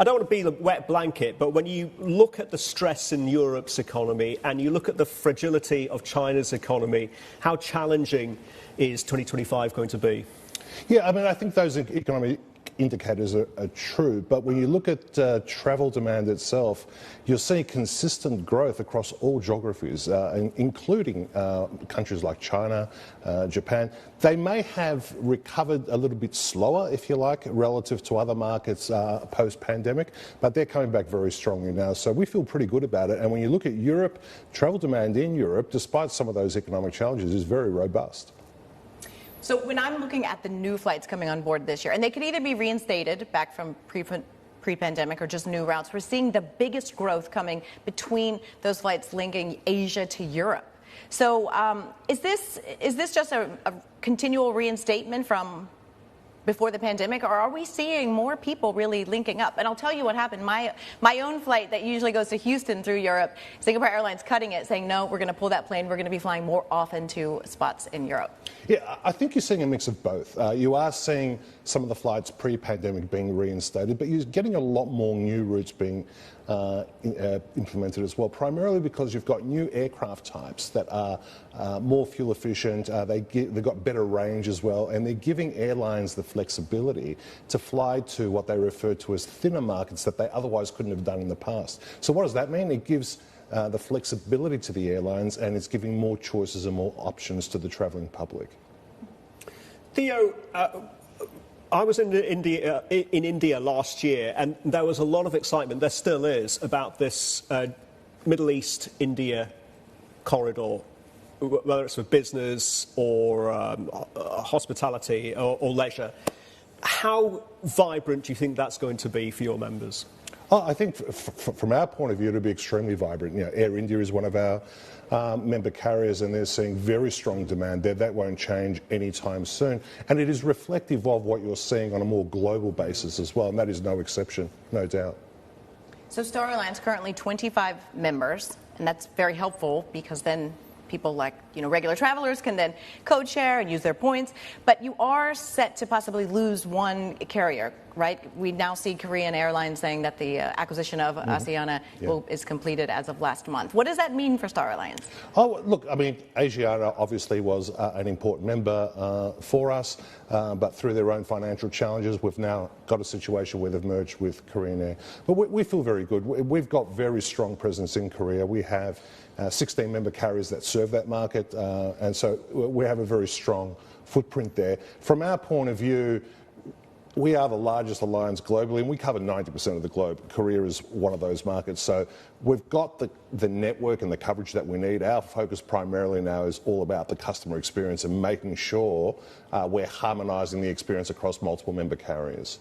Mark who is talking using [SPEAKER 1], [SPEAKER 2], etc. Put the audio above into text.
[SPEAKER 1] I don't want to be a wet blanket, but when you look at the stress in Europe's economy and you look at the fragility of China's economy, how challenging is 2025 going to be?
[SPEAKER 2] Yeah, I mean, I think those economic indicators are true, but when you look at travel demand itself, you're seeing consistent growth across all geographies, including countries like China, Japan. They may have recovered a little bit slower, if you like, relative to other markets post-pandemic, but they're coming back very strongly now. So we feel pretty good about it. And when you look at Europe, travel demand in Europe, despite some of those economic challenges, is very robust.
[SPEAKER 3] So when I'm looking at the new flights coming on board this year, and they could either be reinstated back from pre-pandemic or just new routes, we're seeing the biggest growth coming between those flights linking Asia to Europe. So is this just a continual reinstatement from before the pandemic, or are we seeing more people really linking up? And I'll tell you what happened. My own flight that usually goes to Houston through Europe, Singapore Airlines cutting it, saying, no, we're going to pull that plane. We're going to be flying more often to spots in Europe.
[SPEAKER 2] Yeah, I think you're seeing a mix of both. You are seeing some of the flights pre-pandemic being reinstated, but you're getting a lot more new routes being implemented as well, primarily because you've got new aircraft types that are more fuel efficient, they've got better range as well, and they're giving airlines the flexibility to fly to what they refer to as thinner markets that they otherwise couldn't have done in the past. So what does that mean? It gives the flexibility to the airlines, and it's giving more choices and more options to the travelling public.
[SPEAKER 1] Theo, I was in India last year, and there was a lot of excitement, there still is, about this Middle East-India corridor, whether it's for business or hospitality or leisure. How vibrant do you think that's going to be for your members?
[SPEAKER 2] Oh, I think from our point of view, it'll be extremely vibrant. You know, Air India is one of our member carriers, and they're seeing very strong demand there. That won't change anytime soon. And it is reflective of what you're seeing on a more global basis as well, and that is no exception, no doubt.
[SPEAKER 3] So Star Alliance currently 25 members, and that's very helpful because then people like, regular travelers can then code share and use their points. But you are set to possibly lose one carrier, right? We now see Korean Airlines saying that the acquisition of Asiana is completed as of last month. What does that mean for Star Alliance?
[SPEAKER 2] Oh, look, I mean, Asiana obviously was an important member for us, but through their own financial challenges, we've now got a situation where they've merged with Korean Air. But we feel very good. We've got very strong presence in Korea. We have 16 member carriers that serve that market, and so we have a very strong footprint there. From our point of view, we are the largest alliance globally, and we cover 90% of the globe. Korea is one of those markets. So we've got the network and the coverage that we need. Our focus primarily now is all about the customer experience and making sure we're harmonising the experience across multiple member carriers.